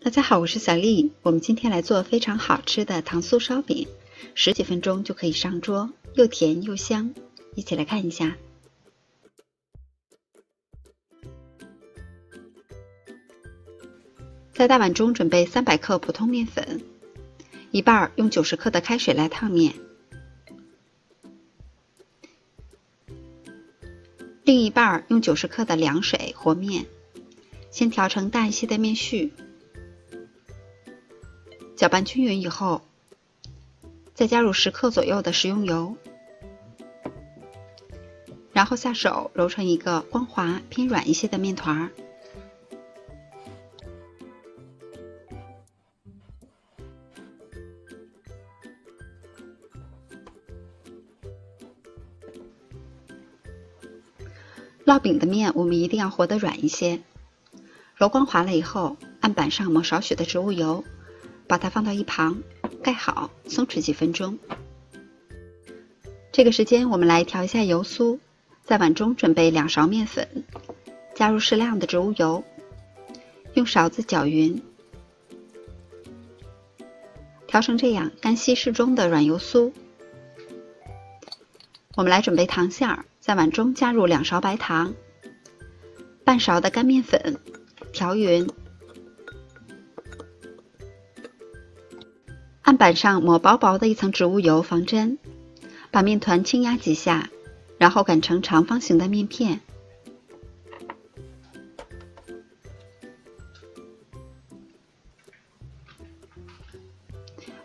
大家好，我是小丽。我们今天来做非常好吃的糖酥烧饼，10几分钟就可以上桌，又甜又香。一起来看一下。在大碗中准备300克普通面粉，一半用90克的开水来烫面，另一半用90克的凉水和面，先调成大一些的面絮。搅拌均匀以后，再加入10克左右的食用油，然后下手揉成一个光滑偏软一些的面团。烙饼的面我们一定要和得软一些，揉光滑了以后，案板上抹少许的植物油，把它放到一旁，盖好，松弛几分钟。这个时间我们来调一下油酥，在碗中准备2勺面粉，加入适量的植物油，用勺子搅匀，调成这样干稀适中的软油酥。我们来准备糖馅儿，在碗中加入2勺白糖，半勺的干面粉，调匀。案板上抹薄薄的一层植物油防粘，把面团轻压几下，然后擀成长方形的面片。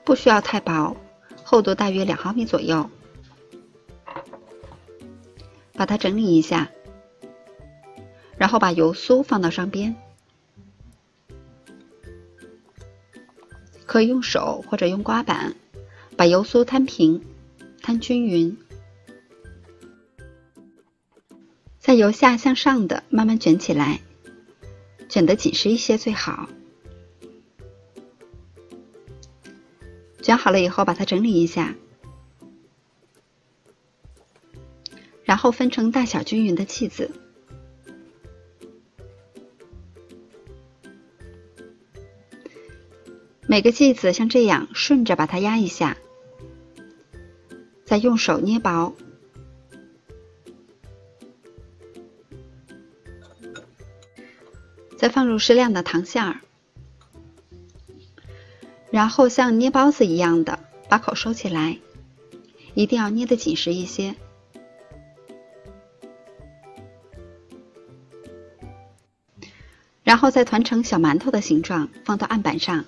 不需要太薄，厚度大约2毫米左右。把它整理一下，然后把油酥放到上边。可以用手或者用刮板把油酥摊平，摊均匀，再由下向上的慢慢卷起来，卷得紧实一些最好。卷好了以后把它整理一下，然后分成大小均匀的剂子。每个剂子像这样顺着把它压一下，再用手捏薄，再放入适量的糖馅儿，然后像捏包子一样的把口收起来，一定要捏得紧实一些。然后再团成小馒头的形状，放到案板上，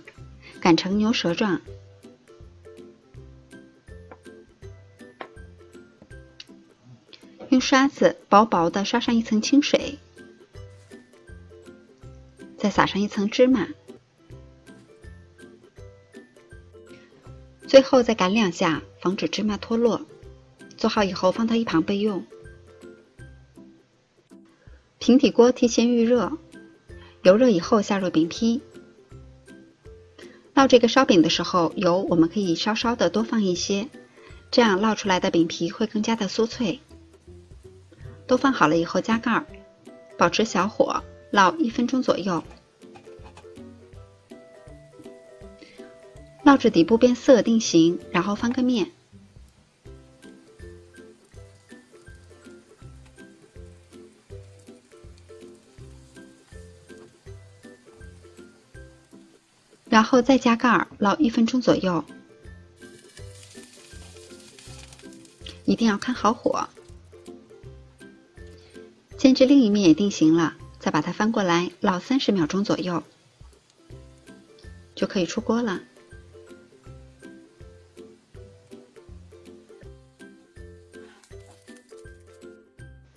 擀成牛舌状。用刷子薄薄的刷上一层清水，再撒上一层芝麻，最后再擀2下，防止芝麻脱落。做好以后放到一旁备用。平底锅提前预热，油热以后下入饼坯。烙这个烧饼的时候，油我们可以稍稍的多放一些，这样烙出来的饼皮会更加的酥脆。都放好了以后加盖，保持小火烙1分钟左右，烙至底部变色定型，然后翻个面。然后再加盖烙1分钟左右，一定要看好火。煎至另一面也定型了，再把它翻过来烙30秒钟左右，就可以出锅了。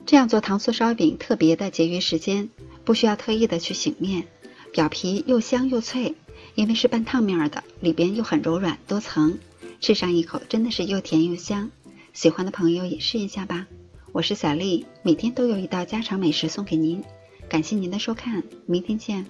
这样做糖酥烧饼特别的节约时间，不需要特意的去醒面，表皮又香又脆。因为是半烫面的，里边又很柔软多层，吃上一口真的是又甜又香。喜欢的朋友也试一下吧。我是小丽，每天都有一道家常美食送给您。感谢您的收看，明天见。